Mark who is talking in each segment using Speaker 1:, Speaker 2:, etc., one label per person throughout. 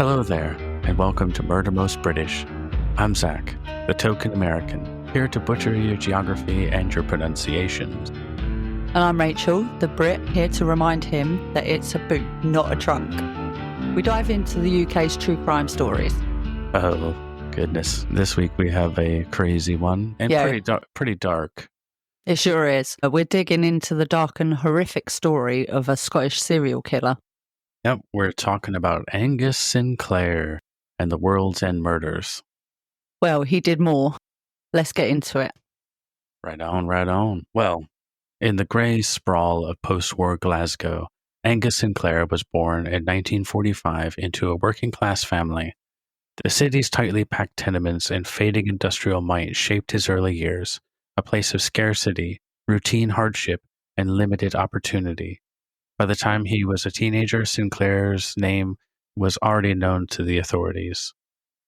Speaker 1: Hello there, and welcome to Murder Most British. I'm Zach, the token American, here to butcher your geography and your pronunciations.
Speaker 2: And I'm Rachel, the Brit, here to remind him that it's a boot, not a trunk. We dive into the UK's true crime stories.
Speaker 1: Oh, goodness. This week we have a crazy one, and pretty dark.
Speaker 2: It sure is. We're digging into the dark and horrific story of a Scottish serial killer.
Speaker 1: Yep, we're talking about Angus Sinclair and the World's End murders.
Speaker 2: Well, he did more. Let's get into it.
Speaker 1: Right on. Well, in the grey sprawl of post-war Glasgow, Angus Sinclair was born in 1945 into a working-class family. The city's tightly packed tenements and fading industrial might shaped his early years, a place of scarcity, routine hardship, and limited opportunity. By the time he was a teenager, Sinclair's name was already known to the authorities.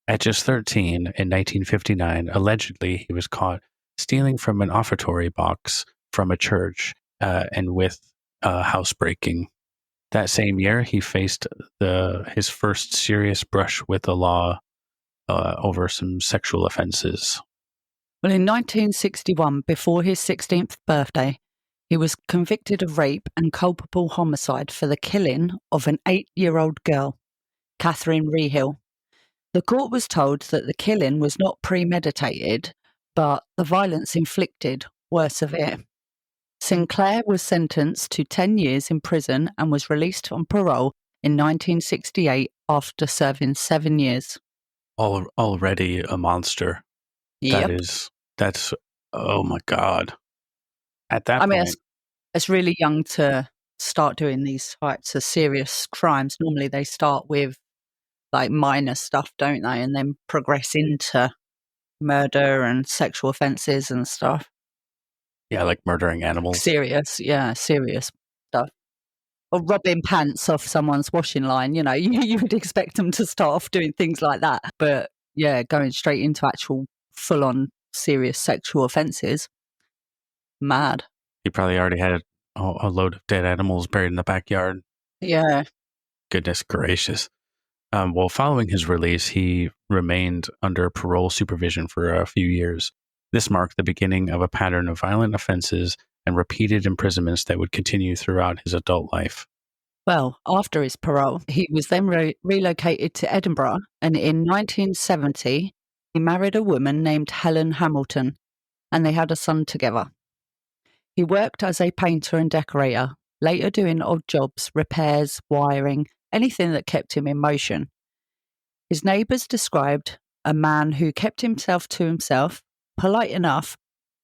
Speaker 1: At just 13, in 1959, allegedly he was caught stealing from an offertory box from a church and with housebreaking. That same year, he faced his first serious brush with the law over some sexual offences.
Speaker 2: Well, in 1961, before his 16th birthday, he was convicted of rape and culpable homicide for the killing of an 8-year-old girl, Catherine Rehill. The court was told that the killing was not premeditated, but the violence inflicted were severe. Sinclair was sentenced to 10 years in prison and was released on parole in 1968 after serving 7 years.
Speaker 1: Already a monster.
Speaker 2: Yep.
Speaker 1: That's oh my God. At that point,
Speaker 2: it's really young to start doing these types of serious crimes. Normally they start with like minor stuff, don't they? And then progress into murder and sexual offences and stuff.
Speaker 1: Yeah, like murdering animals.
Speaker 2: Serious stuff. Or robbing pants off someone's washing line, you would expect them to start off doing things like that. But yeah, going straight into actual full-on serious sexual offences. Mad.
Speaker 1: He probably already had a load of dead animals buried in the backyard.
Speaker 2: Yeah.
Speaker 1: Goodness gracious. Well, following his release, he remained under parole supervision for a few years. This marked the beginning of a pattern of violent offences and repeated imprisonments that would continue throughout his adult life.
Speaker 2: Well, after his parole, he was then relocated to Edinburgh, and in 1970, he married a woman named Helen Hamilton, and they had a son together. He worked as a painter and decorator, later doing odd jobs, repairs, wiring, anything that kept him in motion. His neighbours described a man who kept himself to himself, polite enough,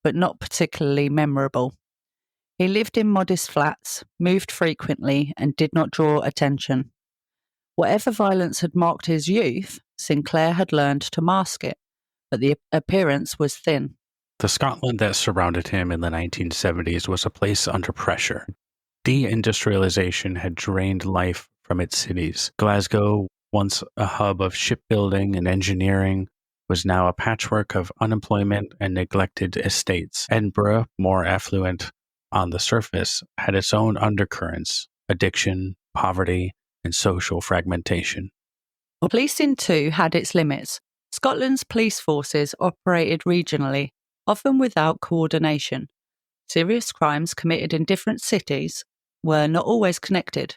Speaker 2: but not particularly memorable. He lived in modest flats, moved frequently, and did not draw attention. Whatever violence had marked his youth, Sinclair had learned to mask it, but the appearance was thin.
Speaker 1: The Scotland that surrounded him in the 1970s was a place under pressure. Deindustrialization had drained life from its cities. Glasgow, once a hub of shipbuilding and engineering, was now a patchwork of unemployment and neglected estates. Edinburgh, more affluent on the surface, had its own undercurrents: addiction, poverty, and social fragmentation.
Speaker 2: Policing too had its limits. Scotland's police forces operated regionally, often without coordination. Serious crimes committed in different cities were not always connected.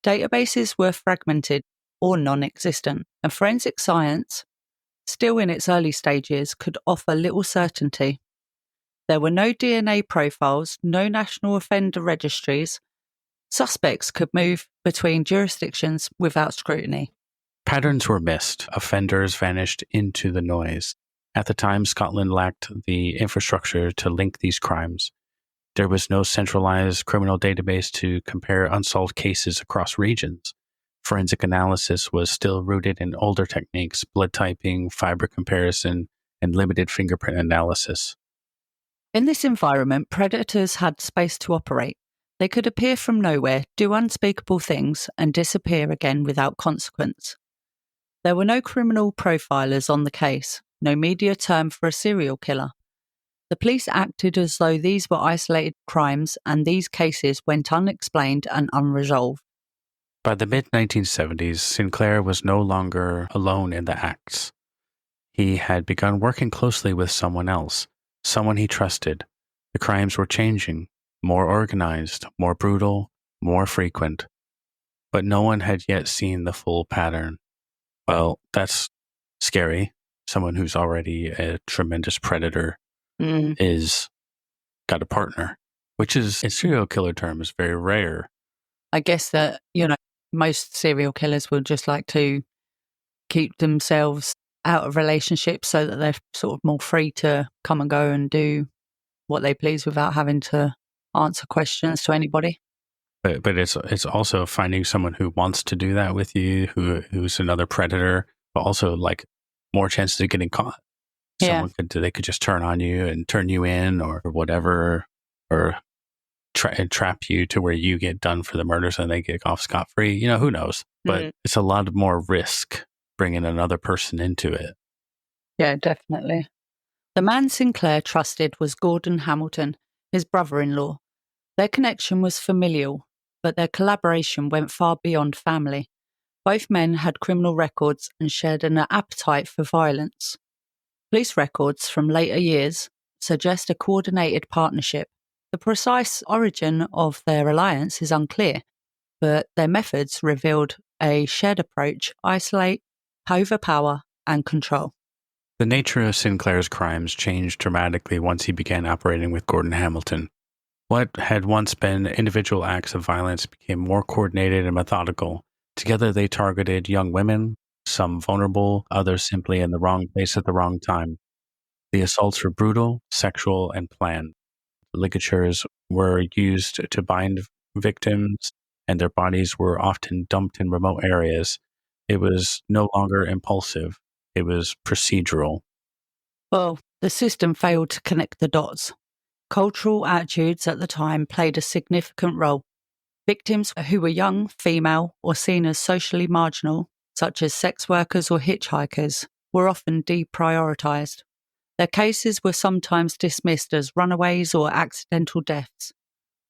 Speaker 2: Databases were fragmented or non-existent, and forensic science, still in its early stages, could offer little certainty. There were no DNA profiles, no national offender registries. Suspects could move between jurisdictions without scrutiny.
Speaker 1: Patterns were missed. Offenders vanished into the noise. At the time, Scotland lacked the infrastructure to link these crimes. There was no centralized criminal database to compare unsolved cases across regions. Forensic analysis was still rooted in older techniques: blood typing, fiber comparison, and limited fingerprint analysis.
Speaker 2: In this environment, predators had space to operate. They could appear from nowhere, do unspeakable things, and disappear again without consequence. There were no criminal profilers on the case, no media term for a serial killer. The police acted as though these were isolated crimes and these cases went unexplained and unresolved.
Speaker 1: By the mid-1970s, Sinclair was no longer alone in the acts. He had begun working closely with someone else, someone he trusted. The crimes were changing, more organized, more brutal, more frequent. But no one had yet seen the full pattern. Well, that's scary. Someone who's already a tremendous predator is got a partner, which is, in serial killer terms, very rare.
Speaker 2: I guess that, most serial killers would just like to keep themselves out of relationships so that they're sort of more free to come and go and do what they please without having to answer questions to anybody.
Speaker 1: But it's also finding someone who wants to do that with you, who's another predator, but also like more chances of getting caught.
Speaker 2: Yeah.
Speaker 1: They could just turn on you and turn you in or whatever, or trap you to where you get done for the murders and they get off scot-free. Who knows? But it's a lot more risk bringing another person into it.
Speaker 2: Yeah, definitely. The man Sinclair trusted was Gordon Hamilton, his brother-in-law. Their connection was familial, but their collaboration went far beyond family. Both men had criminal records and shared an appetite for violence. Police records from later years suggest a coordinated partnership. The precise origin of their alliance is unclear, but their methods revealed a shared approach: isolate, overpower, and control.
Speaker 1: The nature of Sinclair's crimes changed dramatically once he began operating with Gordon Hamilton. What had once been individual acts of violence became more coordinated and methodical. Together they targeted young women, some vulnerable, others simply in the wrong place at the wrong time. The assaults were brutal, sexual, and planned. Ligatures were used to bind victims, and their bodies were often dumped in remote areas. It was no longer impulsive. It was procedural.
Speaker 2: Well, the system failed to connect the dots. Cultural attitudes at the time played a significant role. Victims who were young, female, or seen as socially marginal, such as sex workers or hitchhikers, were often deprioritized. Their cases were sometimes dismissed as runaways or accidental deaths,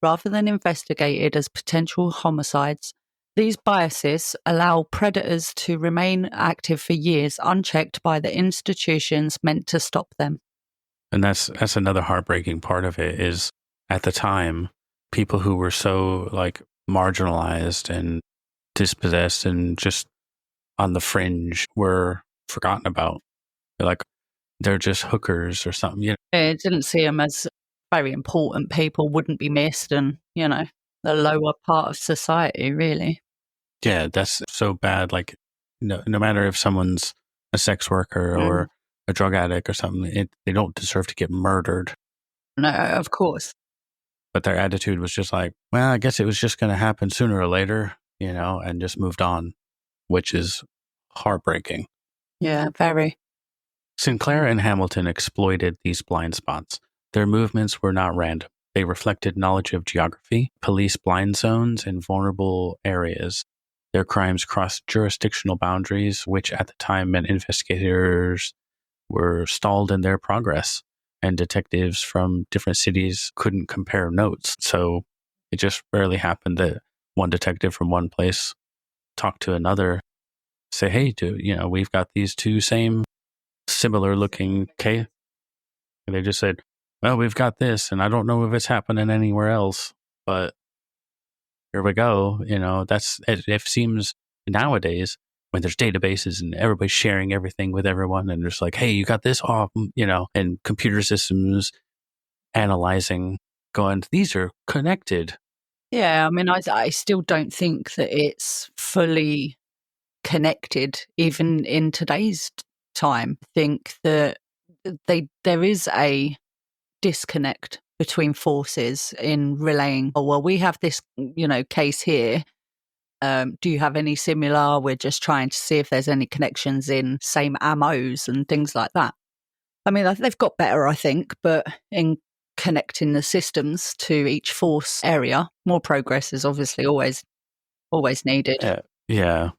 Speaker 2: rather than investigated as potential homicides. These biases allow predators to remain active for years unchecked by the institutions meant to stop them.
Speaker 1: And that's another heartbreaking part of it is, at the time, people who were so marginalized and dispossessed and just on the fringe were forgotten about. They're just hookers or something.
Speaker 2: It didn't see them as very important people, wouldn't be missed, and, the lower part of society, really.
Speaker 1: Yeah, that's so bad. No matter if someone's a sex worker or a drug addict or something, they don't deserve to get murdered.
Speaker 2: No, of course.
Speaker 1: But their attitude was just well, I guess it was just going to happen sooner or later, and just moved on, which is heartbreaking.
Speaker 2: Yeah, very.
Speaker 1: Sinclair and Hamilton exploited these blind spots. Their movements were not random. They reflected knowledge of geography, police blind zones, and vulnerable areas. Their crimes crossed jurisdictional boundaries, which at the time meant investigators were stalled in their progress, and detectives from different cities couldn't compare notes. So it just rarely happened that one detective from one place talked to another, say, hey, we've got these two similar looking cases. And they just said, well, we've got this, and I don't know if it's happening anywhere else, but here we go. It seems nowadays when there's databases and everybody's sharing everything with everyone, and there's hey, you got this off, and computer systems analyzing, going, these are connected.
Speaker 2: Yeah, I mean, I still don't think that it's fully connected, even in today's time. I think that there is a disconnect between forces in relaying, oh, well, we have this, case here. Do you have any similar? We're just trying to see if there's any connections in same ammos and things like that. I mean, they've got better, I think, but in connecting the systems to each force area, more progress is obviously always needed.
Speaker 1: Yeah.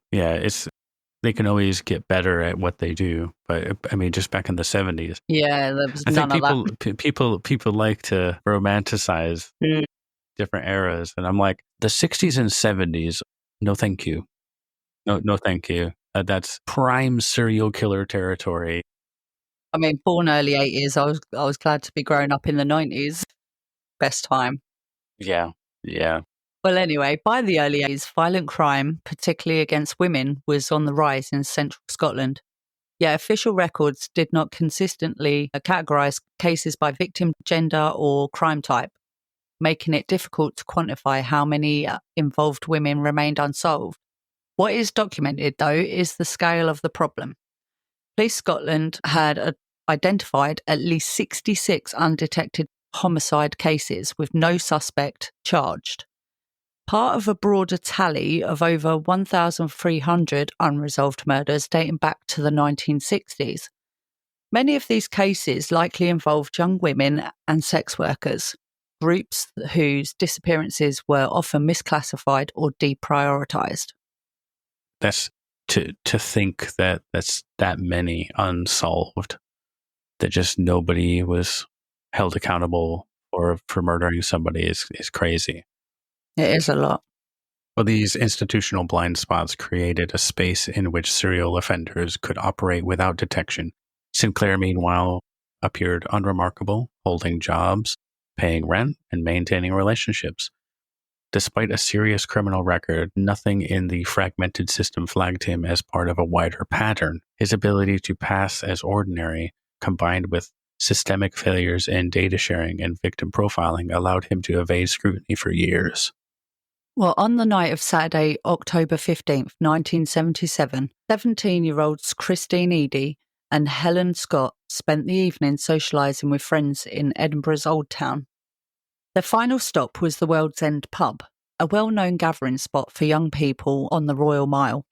Speaker 1: They can always get better at what they do, but I mean, just back in the 70s.
Speaker 2: Yeah, there was
Speaker 1: none
Speaker 2: of that.
Speaker 1: People like to romanticize different eras, and I'm the 60s and 70s, No, thank you. No, thank you. That's prime serial killer territory.
Speaker 2: I mean, born early 80s, I was glad to be growing up in the 90s. Best time.
Speaker 1: Yeah.
Speaker 2: Well, anyway, by the early 80s, violent crime, particularly against women, was on the rise in central Scotland. Yet official records did not consistently categorise cases by victim, gender, or crime type, making it difficult to quantify how many involved women remained unsolved. What is documented, though, is the scale of the problem. Police Scotland had identified at least 66 undetected homicide cases with no suspect charged. Part of a broader tally of over 1,300 unresolved murders dating back to the 1960s. Many of these cases likely involved young women and sex workers, groups whose disappearances were often misclassified or deprioritised.
Speaker 1: That's to think that that's that many unsolved, that just nobody was held accountable for murdering somebody is crazy.
Speaker 2: It is a lot.
Speaker 1: Well, these institutional blind spots created a space in which serial offenders could operate without detection. Sinclair, meanwhile, appeared unremarkable, holding jobs, paying rent, and maintaining relationships. Despite a serious criminal record, nothing in the fragmented system flagged him as part of a wider pattern. His ability to pass as ordinary, combined with systemic failures in data sharing and victim profiling, allowed him to evade scrutiny for years.
Speaker 2: Well, on the night of Saturday, October 15th, 1977, 17-year-olds Christine Eadie and Helen Scott spent the evening socialising with friends in Edinburgh's Old Town. Their final stop was the World's End pub, a well-known gathering spot for young people on the Royal Mile.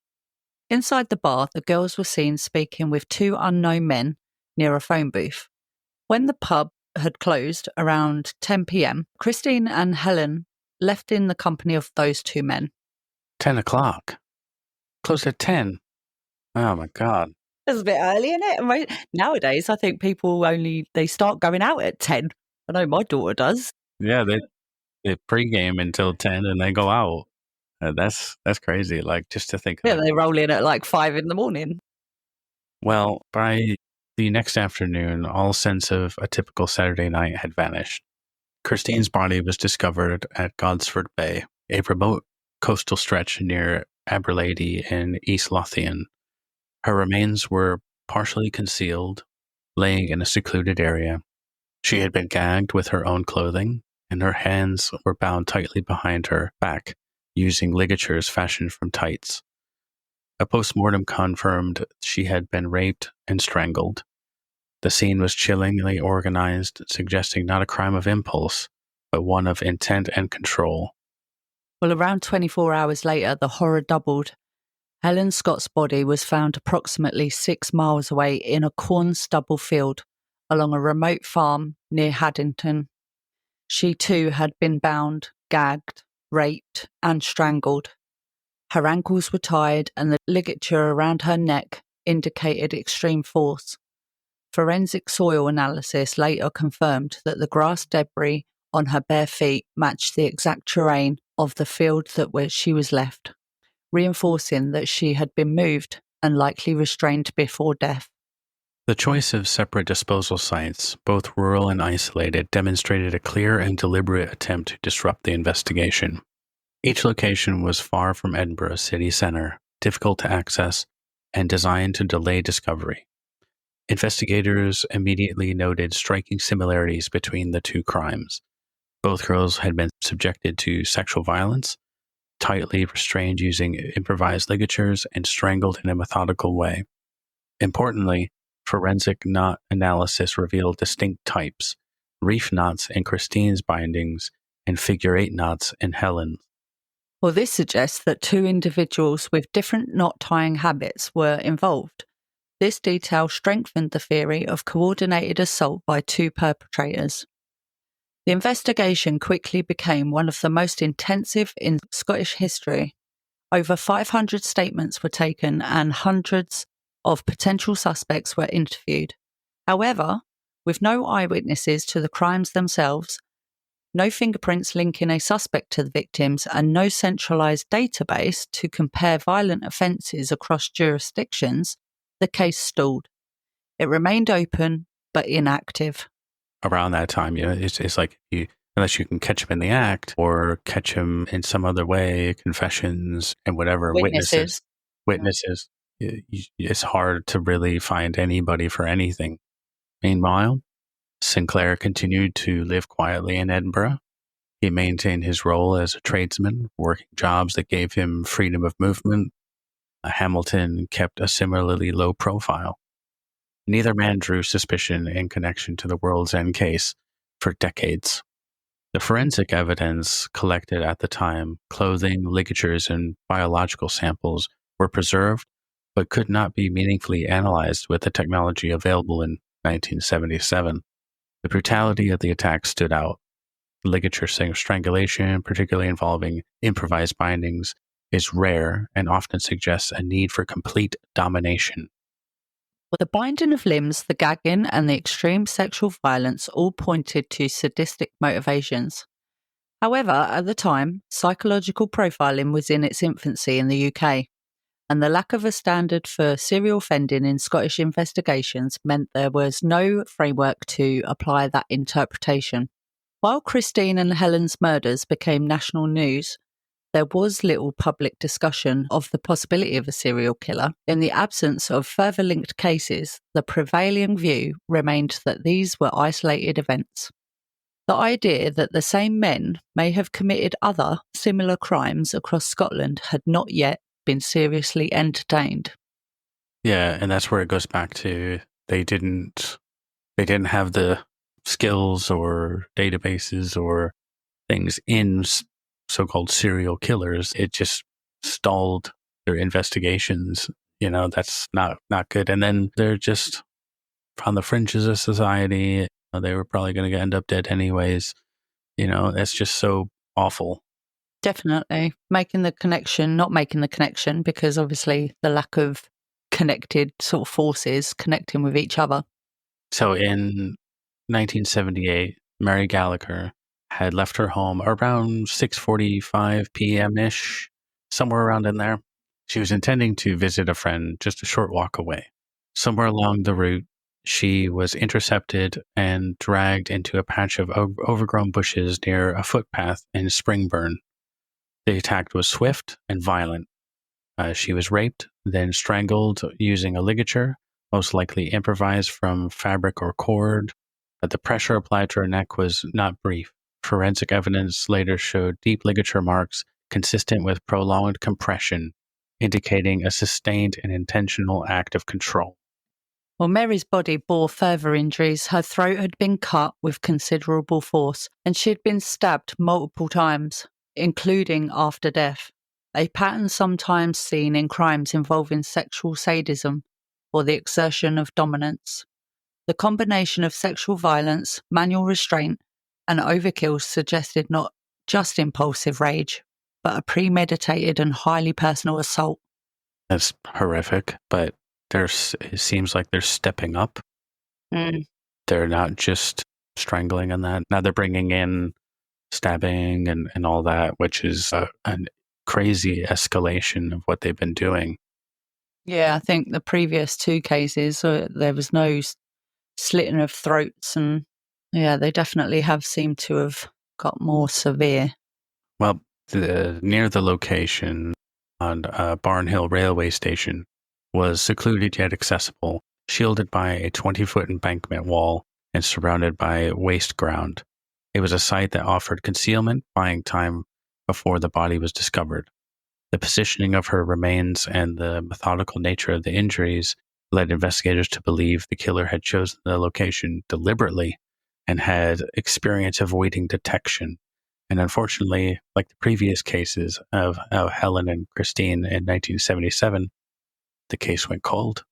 Speaker 2: Inside the bar, the girls were seen speaking with two unknown men near a phone booth. When the pub had closed around 10 p.m, Christine and Helen left in the company of those two men.
Speaker 1: 10 o'clock. Closed at 10. Oh my God.
Speaker 2: That's a bit early, isn't it? Nowadays, I think people they start going out at 10. I know my daughter does.
Speaker 1: Yeah, they pregame until 10 and they go out. That's crazy. Like, just to think.
Speaker 2: Yeah, they roll in at like 5 in the morning.
Speaker 1: Well, by the next afternoon, all sense of a typical Saturday night had vanished. Christine's body was discovered at Godsford Bay, a remote coastal stretch near Aberlady in East Lothian. Her remains were partially concealed, laying in a secluded area. She had been gagged with her own clothing, and her hands were bound tightly behind her back, using ligatures fashioned from tights. A post-mortem confirmed she had been raped and strangled. The scene was chillingly organized, suggesting not a crime of impulse, but one of intent and control.
Speaker 2: Well, around 24 hours later, the horror doubled. Helen Scott's body was found approximately 6 miles away in a corn stubble field along a remote farm near Haddington. She too had been bound, gagged, raped, and strangled. Her ankles were tied, and the ligature around her neck indicated extreme force. Forensic soil analysis later confirmed that the grass debris on her bare feet matched the exact terrain of the field where she was left, reinforcing that she had been moved and likely restrained before death.
Speaker 1: The choice of separate disposal sites, both rural and isolated, demonstrated a clear and deliberate attempt to disrupt the investigation. Each location was far from Edinburgh city centre, difficult to access, and designed to delay discovery. Investigators immediately noted striking similarities between the two crimes. Both girls had been subjected to sexual violence, tightly restrained using improvised ligatures, and strangled in a methodical way. Importantly, forensic knot analysis revealed distinct types: reef knots in Christine's bindings and figure-8 knots in Helen's.
Speaker 2: Well, this suggests that two individuals with different knot tying habits were involved. This detail strengthened the theory of coordinated assault by two perpetrators. The investigation quickly became one of the most intensive in Scottish history. Over 500 statements were taken and hundreds of potential suspects were interviewed. However, with no eyewitnesses to the crimes themselves, no fingerprints linking a suspect to the victims, and no centralised database to compare violent offences across jurisdictions, the case stalled. It remained open but inactive.
Speaker 1: Around that time, it's like unless you can catch him in the act or catch him in some other way, confessions and whatever, witnesses, it's hard to really find anybody for anything. Meanwhile, Sinclair continued to live quietly in Edinburgh. He maintained his role as a tradesman, working jobs that gave him freedom of movement. Hamilton kept a similarly low profile. Neither man drew suspicion in connection to the World's End case for decades. The forensic evidence collected at the time, clothing, ligatures, and biological samples, were preserved, but could not be meaningfully analyzed with the technology available in 1977. The brutality of the attack stood out. Ligature strangulation, particularly involving improvised bindings, is rare and often suggests a need for complete domination.
Speaker 2: The binding of limbs, the gagging, and the extreme sexual violence all pointed to sadistic motivations. However, at the time, psychological profiling was in its infancy in the UK, and the lack of a standard for serial offending in Scottish investigations meant there was no framework to apply that interpretation. While Christine and Helen's murders became national news, there was little public discussion of the possibility of a serial killer. In the absence of further linked cases, the prevailing view remained that these were isolated events. The idea that the same men may have committed other similar crimes across Scotland had not yet been seriously entertained.
Speaker 1: Yeah, and that's where it goes back to they didn't have the skills or databases or things in so-called serial killers. It just stalled their investigations. That's not good. And then they're just on the fringes of society. They were probably going to end up dead anyways. That's just so awful.
Speaker 2: Definitely. Not making the connection, because obviously the lack of connected sort of forces connecting with each other.
Speaker 1: So in 1978, Mary Gallagher had left her home around 6:45 p.m.-ish, somewhere around in there. She was intending to visit a friend just a short walk away. Somewhere along the route, she was intercepted and dragged into a patch of overgrown bushes near a footpath in Springburn. The attack was swift and violent. She was raped, then strangled using a ligature, most likely improvised from fabric or cord. But the pressure applied to her neck was not brief. Forensic evidence later showed deep ligature marks consistent with prolonged compression, indicating a sustained and intentional act of control.
Speaker 2: Well, Mary's body bore further injuries. Her throat had been cut with considerable force, and she had been stabbed multiple times, including after death, a pattern sometimes seen in crimes involving sexual sadism or the exertion of dominance. The combination of sexual violence, manual restraint, and overkill suggested not just impulsive rage, but a premeditated and highly personal assault.
Speaker 1: That's horrific, but it seems like they're stepping up. They're not just strangling and that. Now they're bringing in stabbing and all that, which is a crazy escalation of what they've been doing.
Speaker 2: Yeah, I think the previous two cases, there was no slitting of throats, and yeah, they definitely have seemed to have got more severe.
Speaker 1: Well, near the location on Barnhill railway station was secluded yet accessible, shielded by a 20-foot embankment wall and surrounded by waste ground. It was a site that offered concealment, buying time before the body was discovered. The positioning of her remains and the methodical nature of the injuries led investigators to believe the killer had chosen the location deliberately and had experience avoiding detection. And unfortunately, like the previous cases of Helen and Christine in 1977, the case went cold.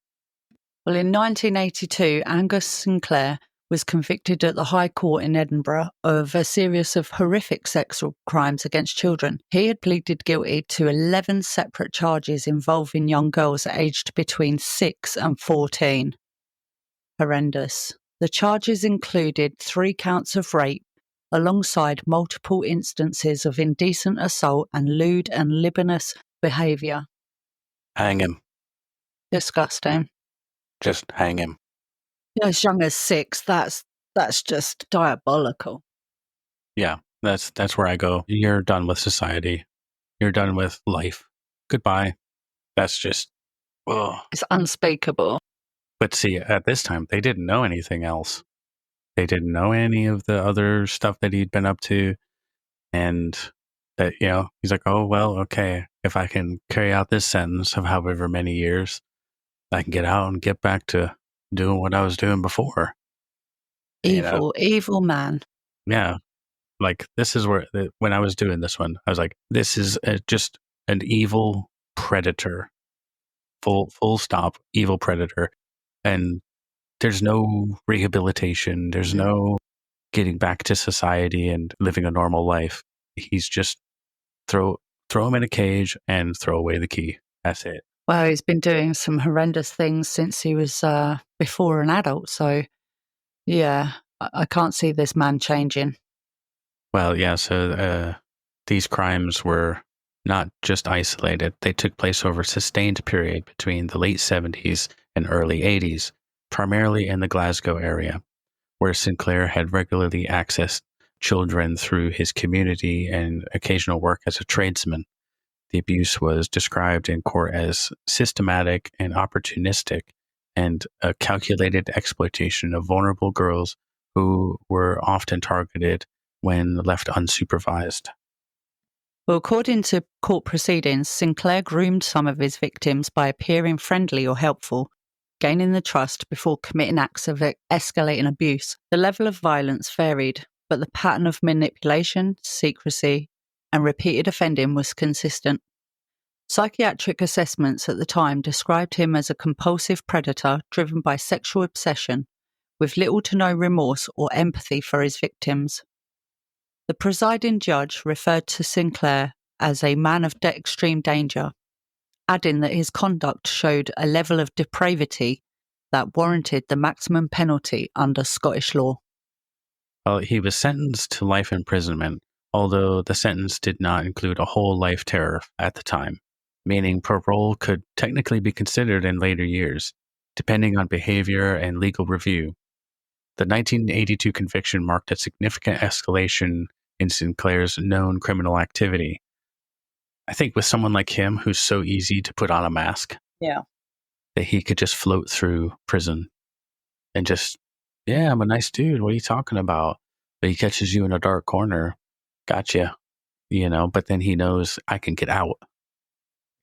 Speaker 2: Well, in 1982, Angus Sinclair was convicted at the High Court in Edinburgh of a series of horrific sexual crimes against children. He had pleaded guilty to 11 separate charges involving young girls aged between 6 and 14. Horrendous. The charges included 3 counts of rape, alongside multiple instances of indecent assault and lewd and libidinous behaviour.
Speaker 1: Hang him.
Speaker 2: Disgusting.
Speaker 1: Just hang him.
Speaker 2: As young as 6, that's just diabolical.
Speaker 1: Yeah, that's where I go. You're done with society. You're done with life. Goodbye. That's just, ugh.
Speaker 2: It's unspeakable.
Speaker 1: But see, at this time, they didn't know anything else. They didn't know any of the other stuff that he'd been up to. And that, he's like, oh, well, okay, if I can carry out this sentence of however many years, I can get out and get back to doing what I was doing before.
Speaker 2: Evil man.
Speaker 1: Yeah. Like, this is where, when I was doing this one, I was like, this is just an evil predator. Full stop, evil predator. And there's no rehabilitation. There's no getting back to society and living a normal life. He's just throw him in a cage and throw away the key. That's it.
Speaker 2: Well, he's been doing some horrendous things since he was before an adult. So, yeah, I can't see this man changing.
Speaker 1: Well, yeah, so these crimes were not just isolated. They took place over a sustained period between the late 70s and early 80s, primarily in the Glasgow area, where Sinclair had regularly accessed children through his community and occasional work as a tradesman. The abuse was described in court as systematic and opportunistic and a calculated exploitation of vulnerable girls who were often targeted when left unsupervised.
Speaker 2: Well, according to court proceedings, Sinclair groomed some of his victims by appearing friendly or helpful, gaining the trust before committing acts of escalating abuse. The level of violence varied, but the pattern of manipulation, secrecy, and repeated offending was consistent. Psychiatric assessments at the time described him as a compulsive predator driven by sexual obsession, with little to no remorse or empathy for his victims. The presiding judge referred to Sinclair as a man of extreme danger, adding that his conduct showed a level of depravity that warranted the maximum penalty under Scottish law.
Speaker 1: Well, he was sentenced to life imprisonment, although the sentence did not include a whole life term at the time, meaning parole could technically be considered in later years, depending on behavior and legal review. The 1982 conviction marked a significant escalation in Sinclair's known criminal activity. I think with someone like him, who's so easy to put on a mask, that he could just float through prison and just, yeah, I'm a nice dude. What are you talking about? But he catches you in a dark corner. Gotcha. But then he knows I can get out.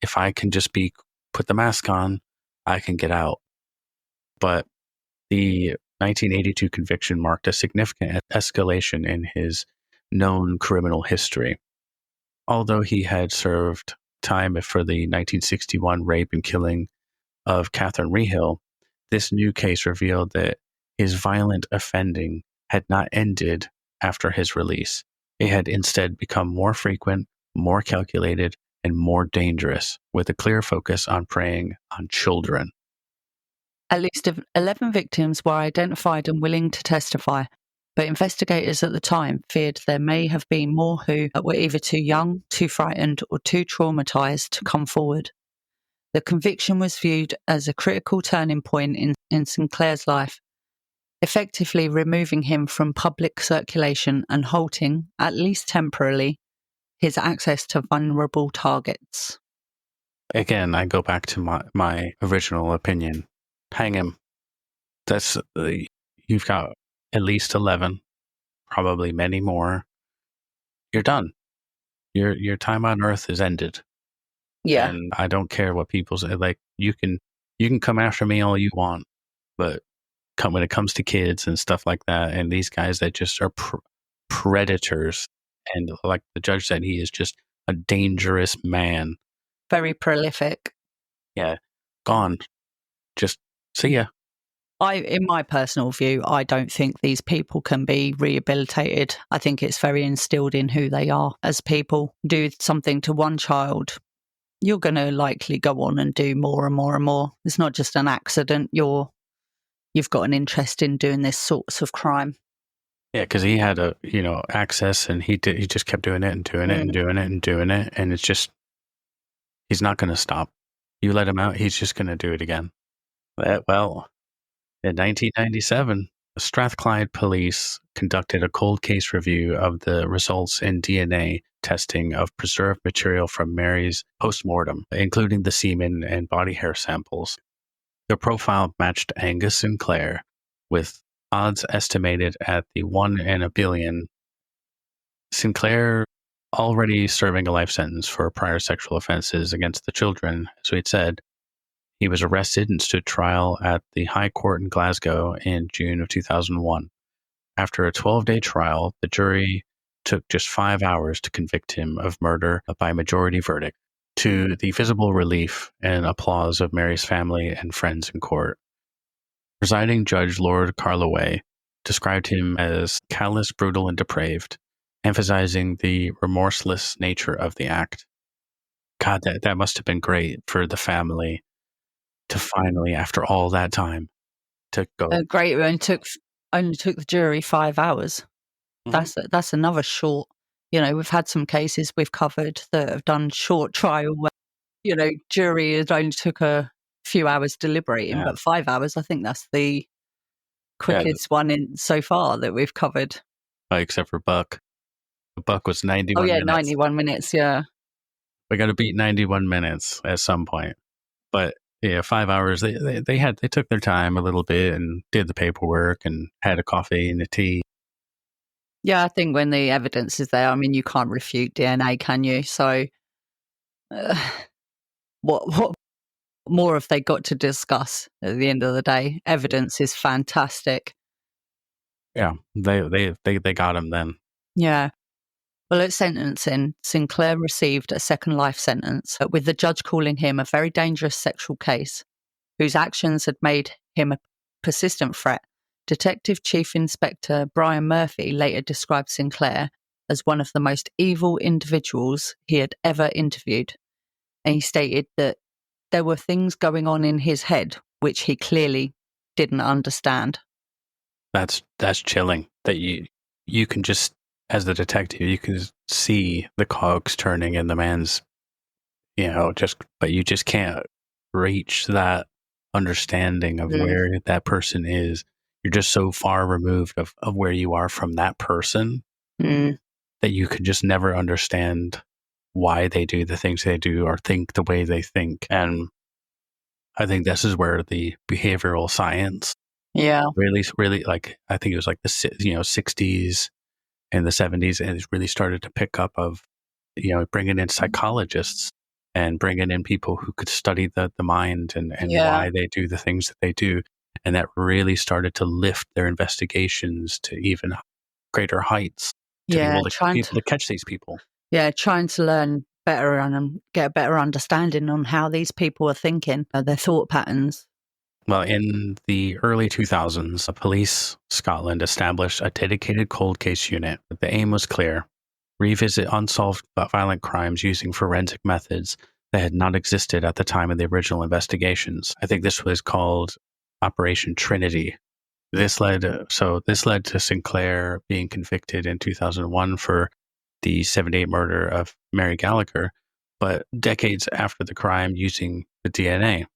Speaker 1: If I can just put the mask on, I can get out. But the 1982 conviction marked a significant escalation in his known criminal history. Although he had served time for the 1961 rape and killing of Catherine Rehill, this new case revealed that his violent offending had not ended after his release. It had instead become more frequent, more calculated, and more dangerous, with a clear focus on preying on children.
Speaker 2: At least 11 victims were identified and willing to testify, but investigators at the time feared there may have been more who were either too young, too frightened, or too traumatised to come forward. The conviction was viewed as a critical turning point in Sinclair's life, effectively removing him from public circulation and halting, at least temporarily, his access to vulnerable targets.
Speaker 1: Again, I go back to my original opinion. Hang him. You've got at least 11, probably many more. You're done. Your time on Earth is ended.
Speaker 2: Yeah.
Speaker 1: And I don't care what people say. Like, you can come after me all you want, but when it comes to kids and stuff like that, and these guys that just are predators, and like the judge said, he is just a dangerous man.
Speaker 2: Very prolific.
Speaker 1: Yeah. Gone. Just see ya.
Speaker 2: In my personal view, I don't think these people can be rehabilitated. I think it's very instilled in who they are as people. Do something to one child, you're going to likely go on and do more and more and more. It's not just an accident. You've got an interest in doing this sorts of crime.
Speaker 1: Yeah, because he had access, and he just kept doing it and doing it and doing it and doing it, and it's just he's not going to stop. You let him out, he's just going to do it again. Well, in 1997, the Strathclyde police conducted a cold case review of the results in DNA testing of preserved material from Mary's postmortem, including the semen and body hair samples. The profile matched Angus Sinclair, with odds estimated at the 1 in a billion. Sinclair already serving a life sentence for prior sexual offenses against the children, as we had said. He was arrested and stood trial at the High Court in Glasgow in June of 2001. After a 12-day trial, the jury took just 5 hours to convict him of murder by majority verdict, to the visible relief and applause of Mary's family and friends in court. Presiding Judge Lord Carloway described him as callous, brutal, and depraved, emphasizing the remorseless nature of the act. God, that must have been great for the family to finally, after all that time, to go.
Speaker 2: Great. It only took the jury 5 hours. Mm-hmm. That's another short. We've had some cases we've covered that have done short trial where, jury it only took a few hours deliberating, but 5 hours, I think that's the quickest one in so far that we've covered.
Speaker 1: Except for Buck. Buck was 91 minutes.
Speaker 2: 91 minutes, yeah.
Speaker 1: We got to beat 91 minutes at some point. But 5 hours, they took their time a little bit and did the paperwork and had a coffee and a tea.
Speaker 2: Yeah, I think when the evidence is there, I mean, you can't refute DNA, can you? So what more have they got to discuss at the end of the day? Evidence is fantastic.
Speaker 1: Yeah, they got him then.
Speaker 2: Yeah. Well, at sentencing, Sinclair received a second life sentence, with the judge calling him a very dangerous sexual case, whose actions had made him a persistent threat. Detective Chief Inspector Brian Murphy later described Sinclair as one of the most evil individuals he had ever interviewed. And he stated that there were things going on in his head which he clearly didn't understand.
Speaker 1: That's chilling. That you can just, as the detective, you can see the cogs turning in the man's, but you just can't reach that understanding of where that person is. You're just so far removed of where you are from that person that you could just never understand why they do the things they do or think the way they think. And I think this is where the behavioral science really, like, I think it was like the 60s and the 70s, and it really started to pick up of, bringing in psychologists and bringing in people who could study the mind and why they do the things that they do. And that really started to lift their investigations to even greater heights to be able to catch these people.
Speaker 2: Yeah, trying to learn better and get a better understanding on how these people are thinking, their thought patterns.
Speaker 1: Well, in the early 2000s, Police Scotland established a dedicated cold case unit. The aim was clear: revisit unsolved violent crimes using forensic methods that had not existed at the time of the original investigations. I think this was called Operation Trinity. This led to Sinclair being convicted in 2001 for the 78 murder of Mary Gallagher, but decades after the crime, using the DNA.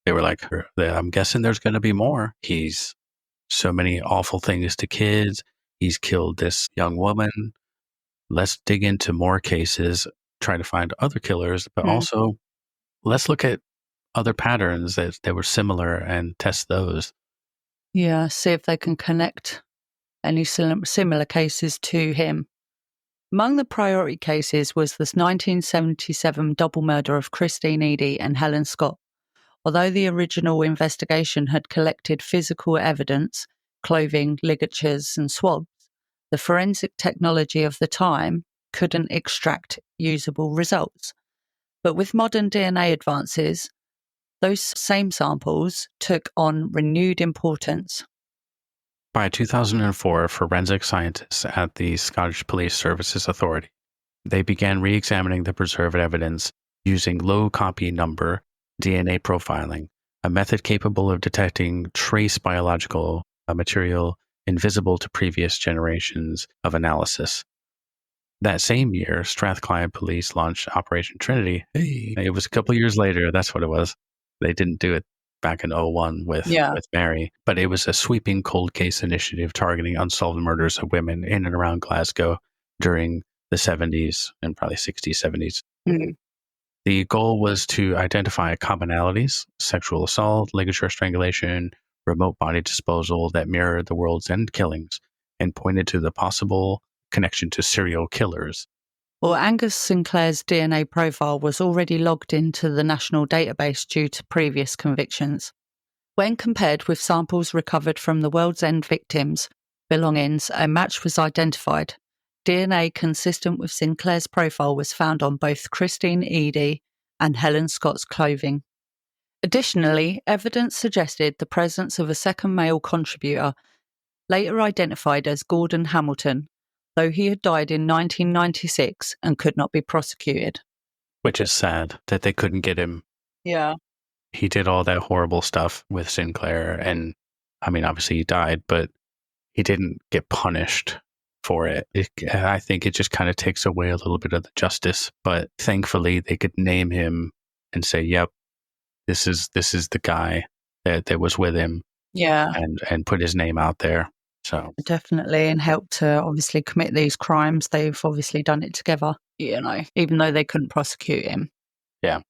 Speaker 1: They were like, I'm guessing there's going to be more. He's so many awful things to kids. He's killed this young woman. Let's dig into more cases, try to find other killers, but also let's look at other patterns that were similar and test those.
Speaker 2: Yeah, see if they can connect any similar cases to him. Among the priority cases was this 1977 double murder of Christine Eadie and Helen Scott. Although the original investigation had collected physical evidence, clothing, ligatures and swabs, the forensic technology of the time couldn't extract usable results. But with modern DNA advances, those same samples took on renewed importance.
Speaker 1: By 2004, forensic scientists at the Scottish Police Services Authority, they began re-examining the preserved evidence using low copy number DNA profiling, a method capable of detecting trace biological material invisible to previous generations of analysis. That same year, Strathclyde police launched Operation Trinity. Hey, it was a couple years later. That's what it was. They didn't do it back in 2001 with Mary, but it was a sweeping cold case initiative targeting unsolved murders of women in and around Glasgow during the 70s and probably 60s, 70s.
Speaker 2: Mm.
Speaker 1: The goal was to identify commonalities, sexual assault, ligature strangulation, remote body disposal that mirrored the world's end killings and pointed to the possible connection to serial killers.
Speaker 2: Well, Angus Sinclair's DNA profile was already logged into the national database due to previous convictions. When compared with samples recovered from the World's End victims' belongings, a match was identified. DNA consistent with Sinclair's profile was found on both Christine Eadie and Helen Scott's clothing. Additionally, evidence suggested the presence of a second male contributor, later identified as Gordon Hamilton, though he had died in 1996 and could not be prosecuted.
Speaker 1: Which is sad that they couldn't get him.
Speaker 2: Yeah.
Speaker 1: He did all that horrible stuff with Sinclair, and I mean, obviously he died, but he didn't get punished for it. I think it just kind of takes away a little bit of the justice, but thankfully they could name him and say, yep, this is the guy that was with him.
Speaker 2: Yeah.
Speaker 1: And put his name out there. So
Speaker 2: definitely, and helped to obviously commit these crimes. They've obviously done it together, even though they couldn't prosecute him.
Speaker 1: Yeah.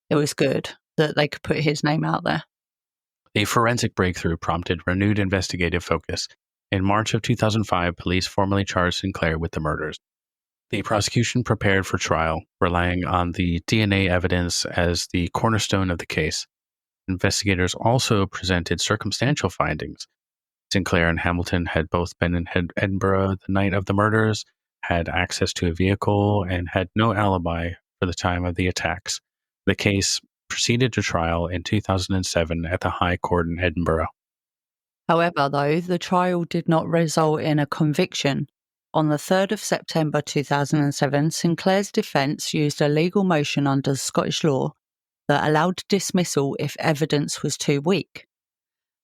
Speaker 2: It was good that they could put his name out there.
Speaker 1: A forensic breakthrough prompted renewed investigative focus. In March of 2005, police formally charged Sinclair with the murders. The prosecution prepared for trial, relying on the DNA evidence as the cornerstone of the case. Investigators also presented circumstantial findings. Sinclair and Hamilton had both been in Edinburgh the night of the murders, had access to a vehicle, and had no alibi for the time of the attacks. The case proceeded to trial in 2007 at the High Court in Edinburgh.
Speaker 2: However, though, the trial did not result in a conviction. On the 3rd of September 2007, Sinclair's defence used a legal motion under Scottish law that allowed dismissal if evidence was too weak.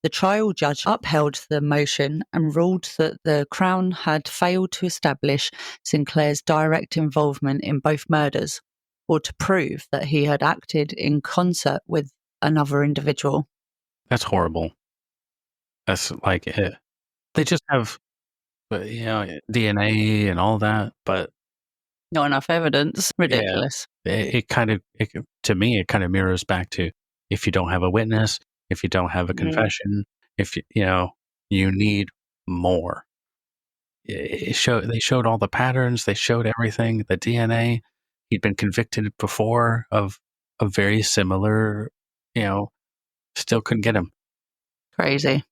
Speaker 2: The trial judge upheld the motion and ruled that the Crown had failed to establish Sinclair's direct involvement in both murders, or to prove that he had acted in concert with another individual.
Speaker 1: That's horrible. That's like it. They just have, DNA and all that, but
Speaker 2: not enough evidence. Ridiculous.
Speaker 1: Yeah, to me, it kind of mirrors back to if you don't have a witness, if you don't have a confession, if you need more. They showed all the patterns, they showed everything, the DNA. He'd been convicted before of a very similar, still couldn't get him.
Speaker 2: Crazy.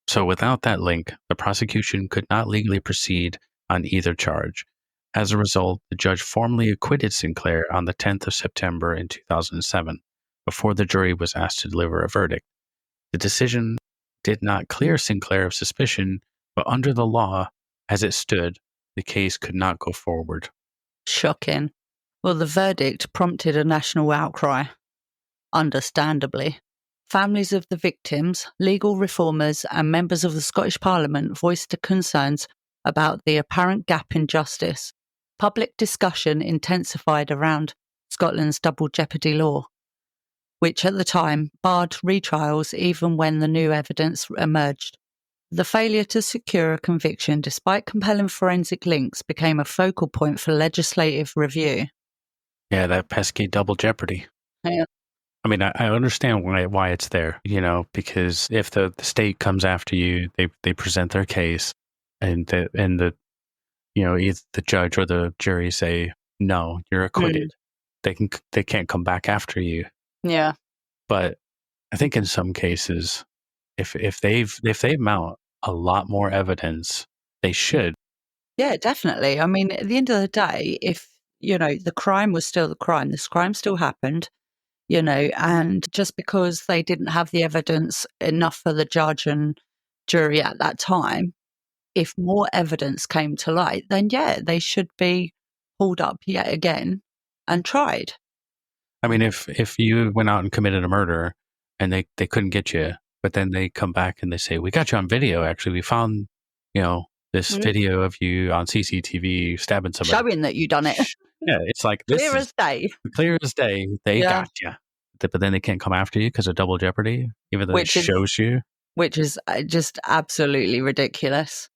Speaker 1: So without that link, the prosecution could not legally proceed on either charge. As a result, the judge formally acquitted Sinclair on the 10th of September in 2007, before the jury was asked to deliver a verdict. The decision did not clear Sinclair of suspicion, but under the law, as it stood, the case could not go forward.
Speaker 2: Shocking. Well, the verdict prompted a national outcry. Understandably. Families of the victims, legal reformers, and members of the Scottish Parliament voiced their concerns about the apparent gap in justice. Public discussion intensified around Scotland's double jeopardy law, which at the time barred retrials even when the new evidence emerged. The failure to secure a conviction despite compelling forensic links became a focal point for legislative review.
Speaker 1: Yeah, that pesky double jeopardy.
Speaker 2: Yeah.
Speaker 1: I mean, I understand why it's there, because if the state comes after you, they present their case, and either the judge or the jury say, no, you're acquitted. They can't come back after you.
Speaker 2: Yeah.
Speaker 1: But I think in some cases, if they mount a lot more evidence, they should.
Speaker 2: Yeah, definitely. I mean, at the end of the day, if the crime was still the crime, this crime still happened. And just because they didn't have the evidence enough for the judge and jury at that time, if more evidence came to light, then they should be pulled up yet again and tried.
Speaker 1: I mean, if you went out and committed a murder and they couldn't get you, but then they come back and they say, we got you on video, actually, we found this video of you on CCTV stabbing somebody.
Speaker 2: Showing that you done it.
Speaker 1: Yeah, it's like this
Speaker 2: Clear
Speaker 1: is
Speaker 2: as day.
Speaker 1: clear as day. They
Speaker 2: Yeah.
Speaker 1: got you. But then they can't come after you because of double jeopardy, even though
Speaker 2: Which
Speaker 1: it
Speaker 2: is-
Speaker 1: shows you.
Speaker 2: Which is just absolutely ridiculous.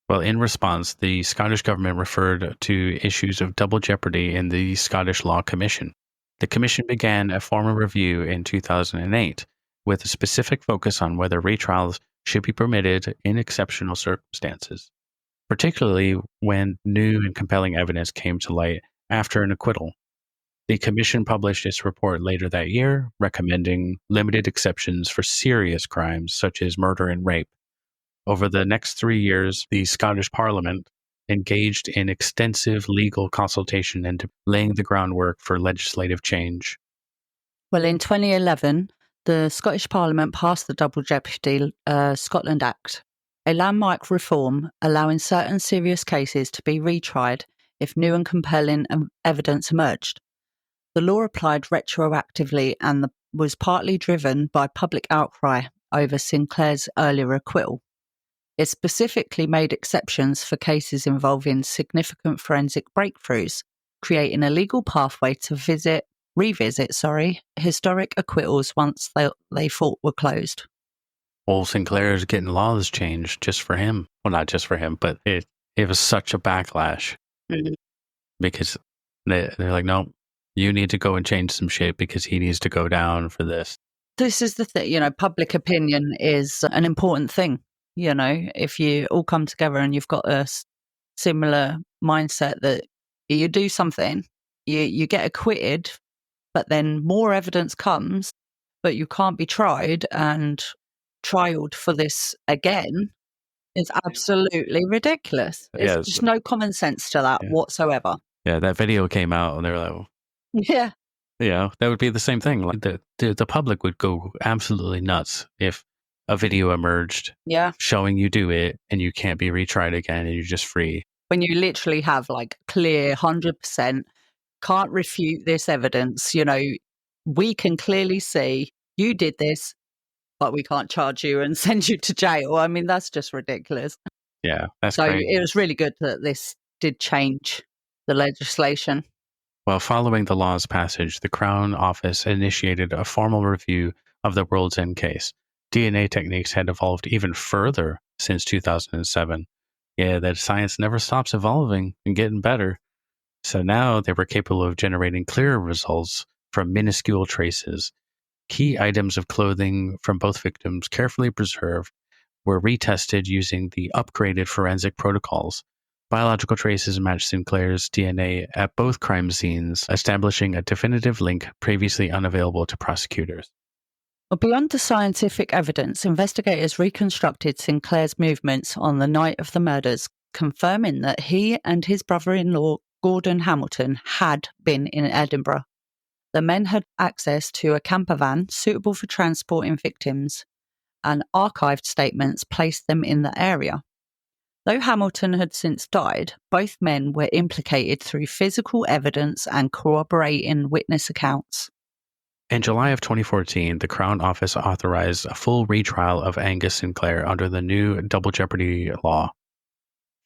Speaker 1: Well, in response, the Scottish government referred to issues of double jeopardy in the Scottish Law Commission. The commission began a formal review in 2008 with a specific focus on whether retrials should be permitted in exceptional circumstances, particularly when new and compelling evidence came to light after an acquittal. The commission published its report later that year, recommending limited exceptions for serious crimes such as murder and rape. Over the next 3 years, the Scottish Parliament engaged in extensive legal consultation and laying the groundwork for legislative change.
Speaker 2: Well, in 2011, the Scottish Parliament passed the Double Jeopardy Scotland Act, a landmark reform allowing certain serious cases to be retried if new and compelling evidence emerged. The law applied retroactively and was partly driven by public outcry over Sinclair's earlier acquittal. It specifically made exceptions for cases involving significant forensic breakthroughs, creating a legal pathway to revisit historic acquittals once they thought were closed.
Speaker 1: Well, Sinclair's getting laws changed just for him. Well, not just for him, but it was such a backlash because they're like, no, you need to go and change some shit because he needs to go down for this.
Speaker 2: This is the thing, public opinion is an important thing. If you all come together and you've got a similar mindset that you do something, you get acquitted, but then more evidence comes, but you can't be tried and trialed for this again, it's absolutely ridiculous. There's just no common sense to that whatsoever.
Speaker 1: Yeah, that video came out and they were like,
Speaker 2: yeah.
Speaker 1: That would be the same thing. Like the public would go absolutely nuts if a video emerged showing you do it and you can't be retried again and you're just free.
Speaker 2: When you literally have like clear 100%, can't refute this evidence, we can clearly see you did this, but we can't charge you and send you to jail. I mean, that's just ridiculous.
Speaker 1: Yeah, that's
Speaker 2: so
Speaker 1: crazy.
Speaker 2: It was really good that this did change the legislation.
Speaker 1: Well, following the law's passage, the Crown Office initiated a formal review of the World's End case. DNA techniques had evolved even further since 2007. Yeah, that science never stops evolving and getting better. So now they were capable of generating clearer results from minuscule traces. Key items of clothing from both victims, carefully preserved, were retested using the upgraded forensic protocols. Biological traces matched Sinclair's DNA at both crime scenes, establishing a definitive link previously unavailable to prosecutors.
Speaker 2: Well, beyond the scientific evidence, investigators reconstructed Sinclair's movements on the night of the murders, confirming that he and his brother-in-law, Gordon Hamilton, had been in Edinburgh. The men had access to a camper van suitable for transporting victims, and archived statements placed them in the area. Though Hamilton had since died, both men were implicated through physical evidence and corroborating witness accounts.
Speaker 1: In July of 2014, the Crown Office authorized a full retrial of Angus Sinclair under the new double jeopardy law.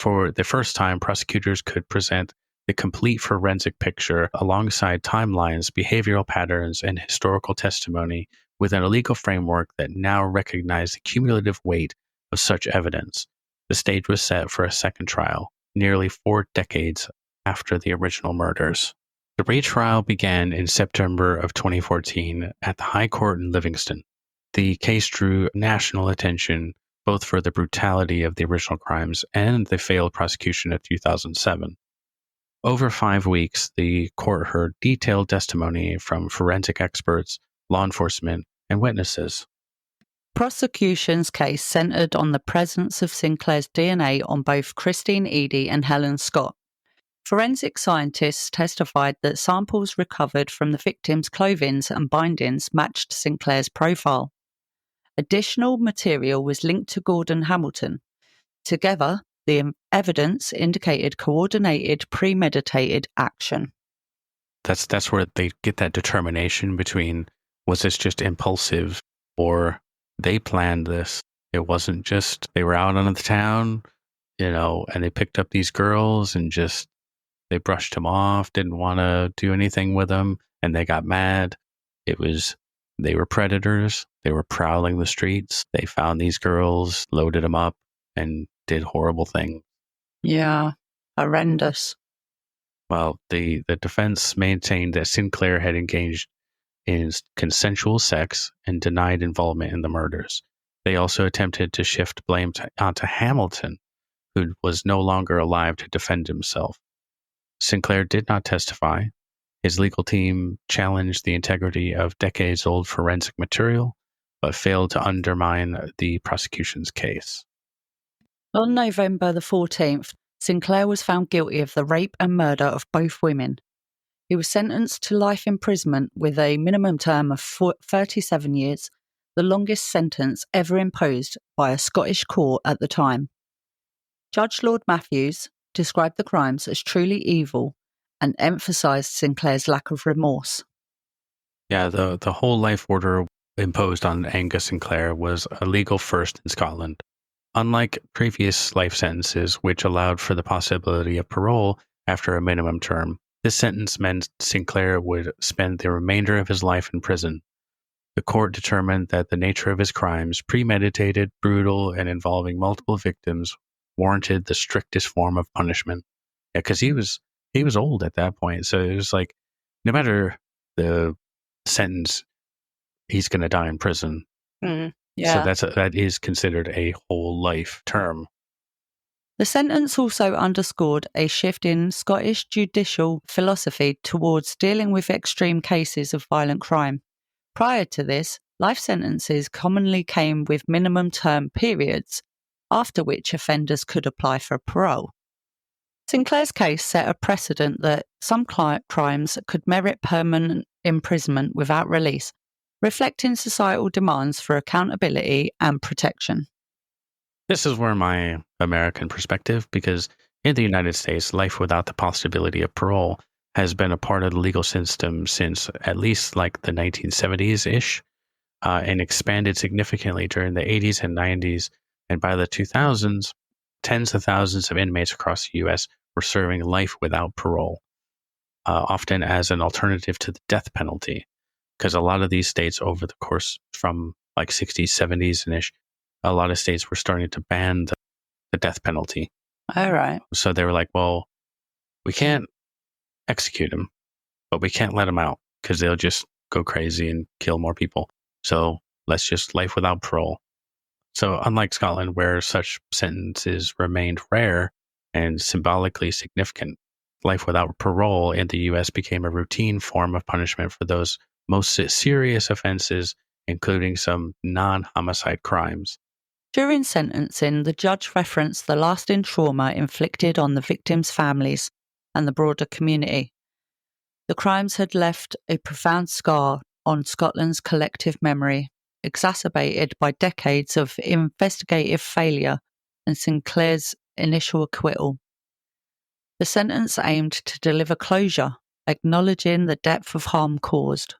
Speaker 1: For the first time, prosecutors could present the complete forensic picture alongside timelines, behavioral patterns, and historical testimony within a legal framework that now recognized the cumulative weight of such evidence. The stage was set for a second trial, nearly 4 decades after the original murders. The retrial began in September of 2014 at the High Court in Livingston. The case drew national attention both for the brutality of the original crimes and the failed prosecution of 2007. Over 5 weeks, the court heard detailed testimony from forensic experts, law enforcement, and witnesses.
Speaker 2: Prosecution's case centred on the presence of Sinclair's DNA on both Christine Eadie and Helen Scott. Forensic scientists testified that samples recovered from the victims' clothing and bindings matched Sinclair's profile. Additional material was linked to Gordon Hamilton. Together, the evidence indicated coordinated, premeditated action.
Speaker 1: That's where they get that determination between, was this just impulsive or they planned this? It wasn't just they were out on the town and they picked up these girls and just, they brushed him off, didn't want to do anything with him, and they got mad. They were predators. They were prowling the streets. They found these girls, loaded them up, and did horrible things.
Speaker 2: Yeah, horrendous.
Speaker 1: Well, the defense maintained that Sinclair had engaged in consensual sex and denied involvement in the murders. They also attempted to shift blame onto Hamilton, who was no longer alive to defend himself. Sinclair did not testify. His legal team challenged the integrity of decades-old forensic material, but failed to undermine the prosecution's case.
Speaker 2: On November the 14th, Sinclair was found guilty of the rape and murder of both women. He was sentenced to life imprisonment with a minimum term of 37 years, the longest sentence ever imposed by a Scottish court at the time. Judge Lord Matthews described the crimes as truly evil and emphasised Sinclair's lack of remorse.
Speaker 1: Yeah, the whole life order imposed on Angus Sinclair was a legal first in Scotland. Unlike previous life sentences, which allowed for the possibility of parole after a minimum term, this sentence meant Sinclair would spend the remainder of his life in prison. The court determined that the nature of his crimes, premeditated, brutal, and involving multiple victims, warranted the strictest form of punishment. Yeah, because he was old at that point, so it was like, no matter the sentence, he's going to die in prison.
Speaker 2: Yeah.
Speaker 1: So that is considered a whole life term.
Speaker 2: The sentence also underscored a shift in Scottish judicial philosophy towards dealing with extreme cases of violent crime. Prior to this, life sentences commonly came with minimum term periods, after which offenders could apply for parole. Sinclair's case set a precedent that some crimes could merit permanent imprisonment without release, reflecting societal demands for accountability and protection.
Speaker 1: This is where my American perspective, because in the United States, life without the possibility of parole has been a part of the legal system since at least like the 1970s-ish, and expanded significantly during the 80s and 90s. And by the 2000s, tens of thousands of inmates across the U.S. were serving life without parole, often as an alternative to the death penalty. Because a lot of these states over the course from like 60s, 70s, and ish, a lot of states were starting to ban the death penalty.
Speaker 2: All right.
Speaker 1: So they were like, well, we can't execute him, but we can't let him out because they'll just go crazy and kill more people. So let's just life without parole. So unlike Scotland, where such sentences remained rare and symbolically significant, life without parole in the U.S. became a routine form of punishment for those most serious offenses, including some non-homicide crimes.
Speaker 2: During sentencing, the judge referenced the lasting trauma inflicted on the victims' families and the broader community. The crimes had left a profound scar on Scotland's collective memory, exacerbated by decades of investigative failure and Sinclair's initial acquittal. The sentence aimed to deliver closure, acknowledging the depth of harm caused.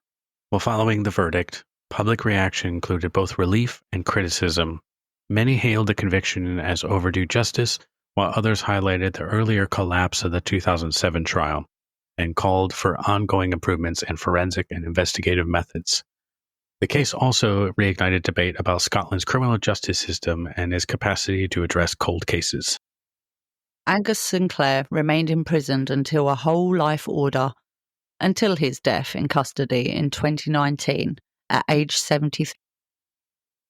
Speaker 1: Well, following the verdict, public reaction included both relief and criticism. Many hailed the conviction as overdue justice, while others highlighted the earlier collapse of the 2007 trial and called for ongoing improvements in forensic and investigative methods. The case also reignited debate about Scotland's criminal justice system and its capacity to address cold cases.
Speaker 2: Angus Sinclair remained imprisoned until a whole life order, until his death in custody in 2019 at age 73.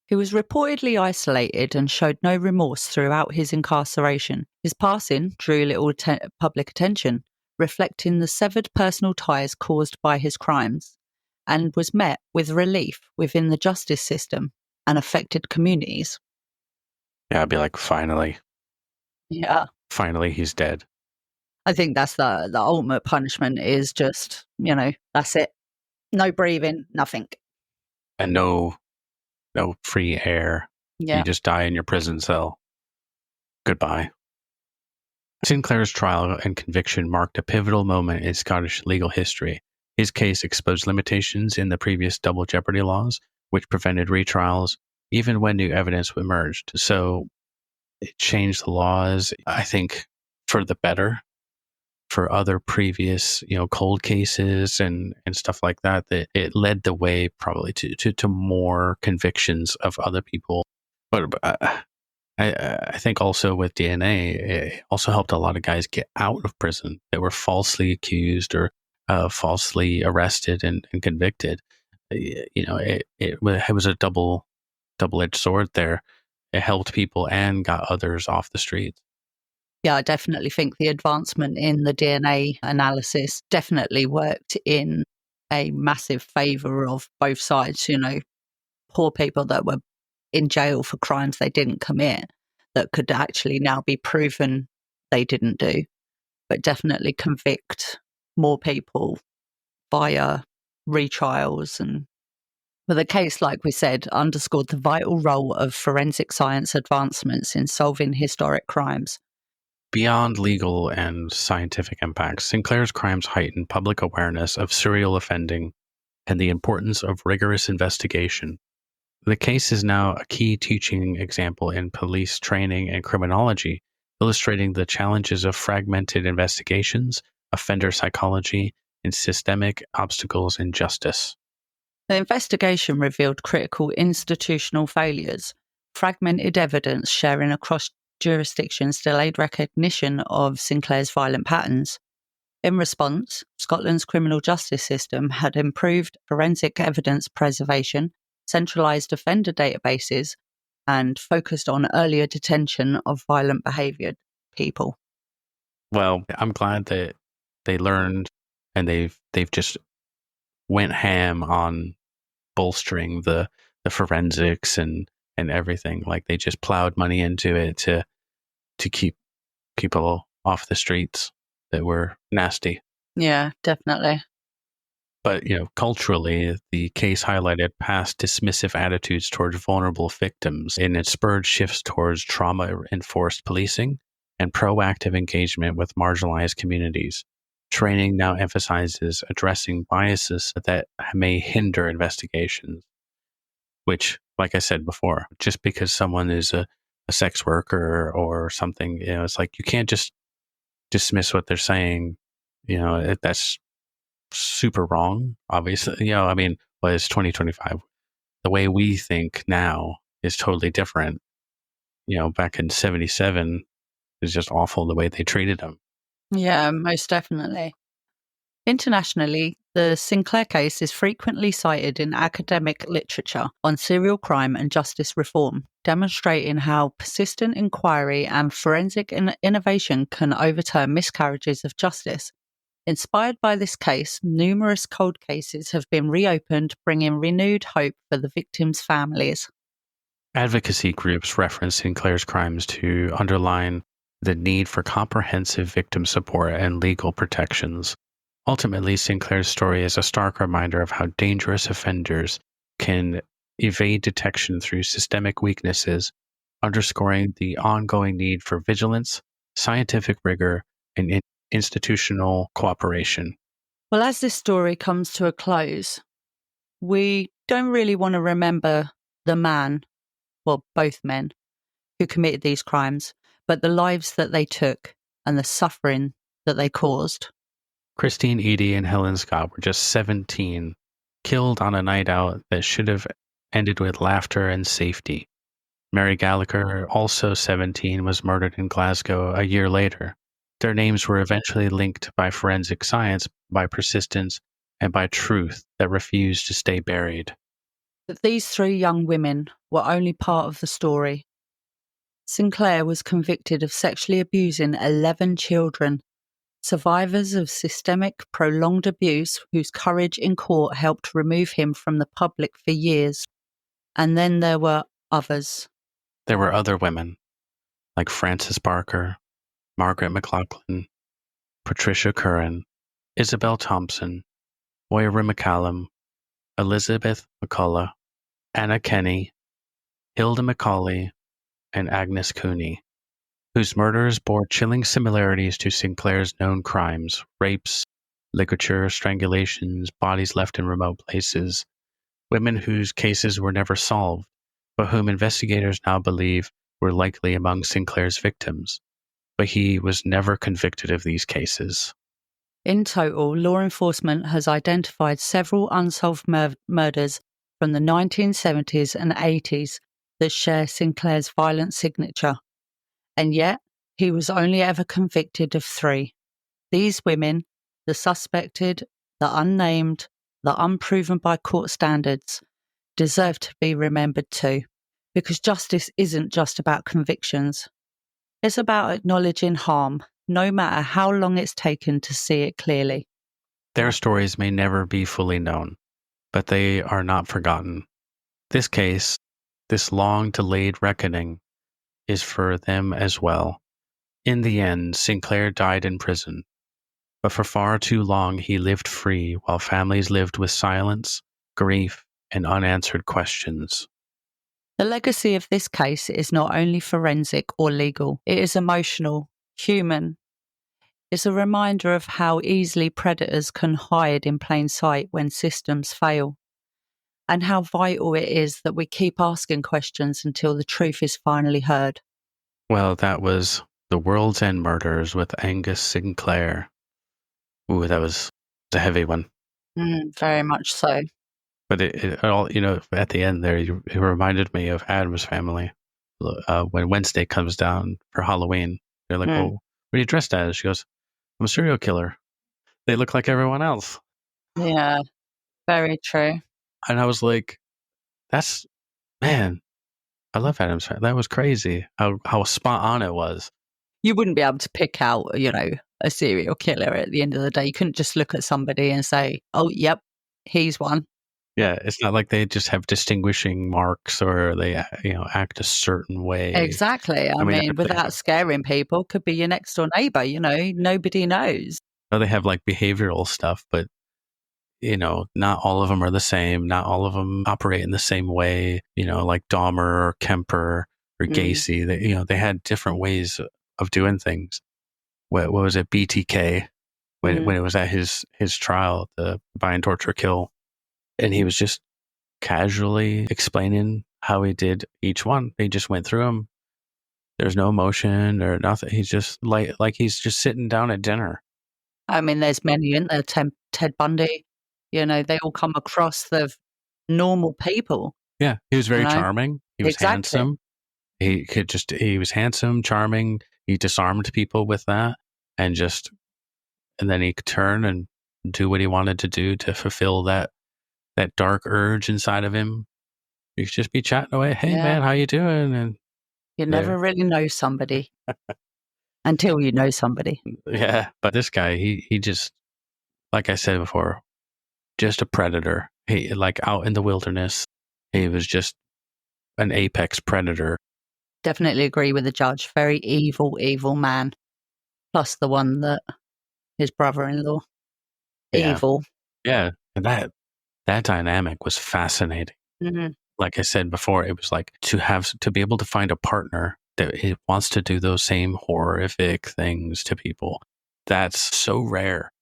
Speaker 2: He was reportedly isolated and showed no remorse throughout his incarceration. His passing drew little public attention, reflecting the severed personal ties caused by his crimes, and was met with relief within the justice system and affected communities.
Speaker 1: Yeah, I'd be like, finally.
Speaker 2: Yeah.
Speaker 1: Finally, he's dead.
Speaker 2: I think that's the ultimate punishment is just, that's it. No breathing, nothing.
Speaker 1: And no free air.
Speaker 2: Yeah.
Speaker 1: You just die in your prison cell. Goodbye. Sinclair's trial and conviction marked a pivotal moment in Scottish legal history. His case exposed limitations in the previous double jeopardy laws, which prevented retrials even when new evidence emerged. So It changed the laws, I think, for the better for other previous, cold cases and stuff like that. That it led the way probably to more convictions of other people. But I think also with DNA, it also helped a lot of guys get out of prison that were falsely accused or falsely arrested and convicted. It was a double-edged sword there. It helped people and got others off the streets.
Speaker 2: Yeah, I definitely think the advancement in the DNA analysis definitely worked in a massive favour of both sides. Poor people that were in jail for crimes they didn't commit that could actually now be proven they didn't do, but definitely convict more people via retrials. But the case, like we said, underscored the vital role of forensic science advancements in solving historic crimes.
Speaker 1: Beyond legal and scientific impacts, Sinclair's crimes heightened public awareness of serial offending and the importance of rigorous investigation. The case is now a key teaching example in police training and criminology, illustrating the challenges of fragmented investigations, offender psychology, and systemic obstacles in justice.
Speaker 2: The investigation revealed critical institutional failures, fragmented evidence sharing across jurisdictions delayed recognition of Sinclair's violent patterns. In response, Scotland's criminal justice system had improved forensic evidence preservation, centralised offender databases, and focused on earlier detention of violent behavoured people.
Speaker 1: Well, I'm glad that they learned and they've just went ham on bolstering the forensics and everything. Like they just plowed money into it to keep people off the streets that were nasty.
Speaker 2: Yeah, definitely.
Speaker 1: But, culturally, the case highlighted past dismissive attitudes towards vulnerable victims, and it spurred shifts towards trauma-enforced policing and proactive engagement with marginalized communities. Training now emphasizes addressing biases that may hinder investigations, which, like I said before, just because someone is a sex worker or something, it's like you can't just dismiss what they're saying. That's super wrong, obviously. It's 2025. The way we think now is totally different. Back in 77, it was just awful the way they treated them.
Speaker 2: Yeah, most definitely. Internationally, the Sinclair case is frequently cited in academic literature on serial crime and justice reform, demonstrating how persistent inquiry and forensic innovation can overturn miscarriages of justice. Inspired by this case, numerous cold cases have been reopened, bringing renewed hope for the victims' families.
Speaker 1: Advocacy groups reference Sinclair's crimes to underline the need for comprehensive victim support and legal protections. Ultimately, Sinclair's story is a stark reminder of how dangerous offenders can evade detection through systemic weaknesses, underscoring the ongoing need for vigilance, scientific rigor, and institutional cooperation.
Speaker 2: Well, as this story comes to a close, we don't really want to remember the man, well, both men, who committed these crimes, but the lives that they took and the suffering that they caused.
Speaker 1: Christine Eadie and Helen Scott were just 17, killed on a night out that should have ended with laughter and safety. Mary Gallagher, also 17, was murdered in Glasgow a year later. Their names were eventually linked by forensic science, by persistence, and by truth that refused to stay buried.
Speaker 2: But these three young women were only part of the story. Sinclair was convicted of sexually abusing 11 children, survivors of systemic, prolonged abuse whose courage in court helped remove him from the public for years. And then there were others.
Speaker 1: There were other women, like Frances Barker, Margaret McLaughlin, Patricia Curran, Isabel Thompson, Moira McCallum, Elizabeth McCullough, Anna Kenny, Hilda McCauley, and Agnes Cooney, whose murders bore chilling similarities to Sinclair's known crimes: rapes, ligature, strangulations, bodies left in remote places, women whose cases were never solved, but whom investigators now believe were likely among Sinclair's victims, but he was never convicted of these cases.
Speaker 2: In total, law enforcement has identified several unsolved murders from the 1970s and 80s that share Sinclair's violent signature. And yet, he was only ever convicted of 3. These women, the suspected, the unnamed, the unproven by court standards, deserve to be remembered too, because justice isn't just about convictions. It's about acknowledging harm, no matter how long it's taken to see it clearly.
Speaker 1: Their stories may never be fully known, but they are not forgotten. This case, this long-delayed reckoning, is for them as well. In the end, Sinclair died in prison, but for far too long he lived free while families lived with silence, grief, and unanswered questions.
Speaker 2: The legacy of this case is not only forensic or legal, it is emotional, human. It's a reminder of how easily predators can hide in plain sight when systems fail, and how vital it is that we keep asking questions until the truth is finally heard.
Speaker 1: Well, that was The World's End Murders with Angus Sinclair. Ooh, that was a heavy one.
Speaker 2: Very much so.
Speaker 1: But it all, at the end there, it reminded me of Adam's Family. When Wednesday comes down for Halloween, they're like, well, what are you dressed as? She goes, I'm a serial killer. They look like everyone else.
Speaker 2: Yeah, very true.
Speaker 1: And I was like, man, I love Adam's Family. That was crazy how spot on it was.
Speaker 2: You wouldn't be able to pick out, a serial killer at the end of the day. You couldn't just look at somebody and say, oh, yep, he's one.
Speaker 1: Yeah, it's not like they just have distinguishing marks or they, act a certain way.
Speaker 2: Exactly. I mean, without scaring people, could be your next door neighbor, nobody knows.
Speaker 1: They have like behavioral stuff, but, not all of them are the same. Not all of them operate in the same way, like Dahmer or Kemper or Gacy. They had different ways of doing things. What was it, BTK, when it was at his trial, the bind, torture, kill, and he was just casually explaining how he did each one. They just went through them. There's no emotion or nothing. He's just like he's just sitting down at dinner.
Speaker 2: I mean, there's many in there. Ted Bundy, they all come across the normal people.
Speaker 1: Yeah, he was very charming. He was handsome. He was handsome, charming. He disarmed people with that, and then he could turn and do what he wanted to do to fulfill that dark urge inside of him. You could just be chatting away. Hey, man, how you doing? And
Speaker 2: you never really know somebody until you know somebody.
Speaker 1: Yeah, but this guy, he just, like I said before, just a predator. He, like, out in the wilderness, he was just an apex predator.
Speaker 2: Definitely agree with the judge. Very evil, evil man. Plus the one that his brother-in-law.
Speaker 1: Yeah.
Speaker 2: Evil.
Speaker 1: Yeah, and that dynamic was fascinating.
Speaker 2: Mm-hmm.
Speaker 1: Like I said before, it was like to be able to find a partner that wants to do those same horrific things to people. That's so rare.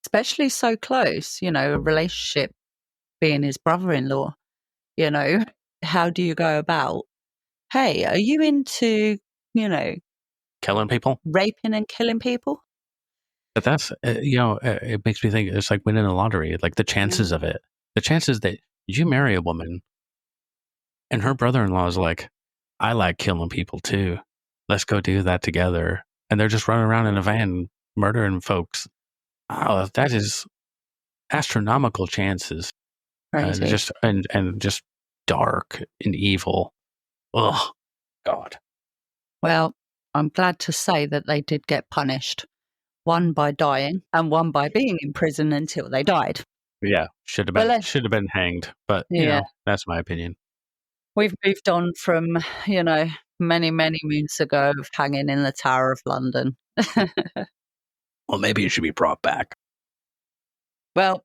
Speaker 2: Especially so close, a relationship being his brother-in-law. How do you go about, hey, are you into,
Speaker 1: killing people?
Speaker 2: Raping and killing people?
Speaker 1: But that's, it makes me think it's like winning a lottery, like the chances of it. The chances that you marry a woman and her brother-in-law is like, I like killing people too. Let's go do that together. And they're just running around in a van murdering folks. Oh, that is astronomical chances.
Speaker 2: Crazy.
Speaker 1: And just dark and evil. Oh, God.
Speaker 2: Well, I'm glad to say that they did get punished. One by dying and one by being in prison until they died.
Speaker 1: Yeah, should have been hanged. But, that's my opinion.
Speaker 2: We've moved on from, many, many moons ago of hanging in the Tower of London.
Speaker 1: Well, maybe it should be brought back.
Speaker 2: Well,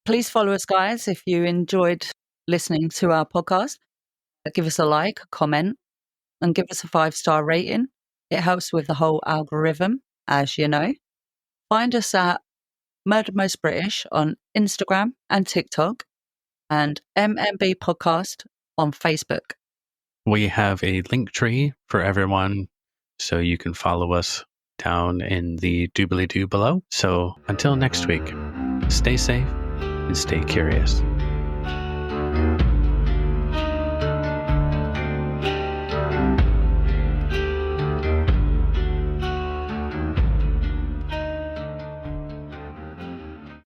Speaker 2: please follow us, guys, if you enjoyed listening to our podcast. Give us a like, a comment, and give us a 5-star rating. It helps with the whole algorithm, as you know. Find us at Murder Most British on Instagram and TikTok, and MMB Podcast on Facebook.
Speaker 1: We have a link tree for everyone, so you can follow us down in the doobly-doo below. So until next week, stay safe and stay curious.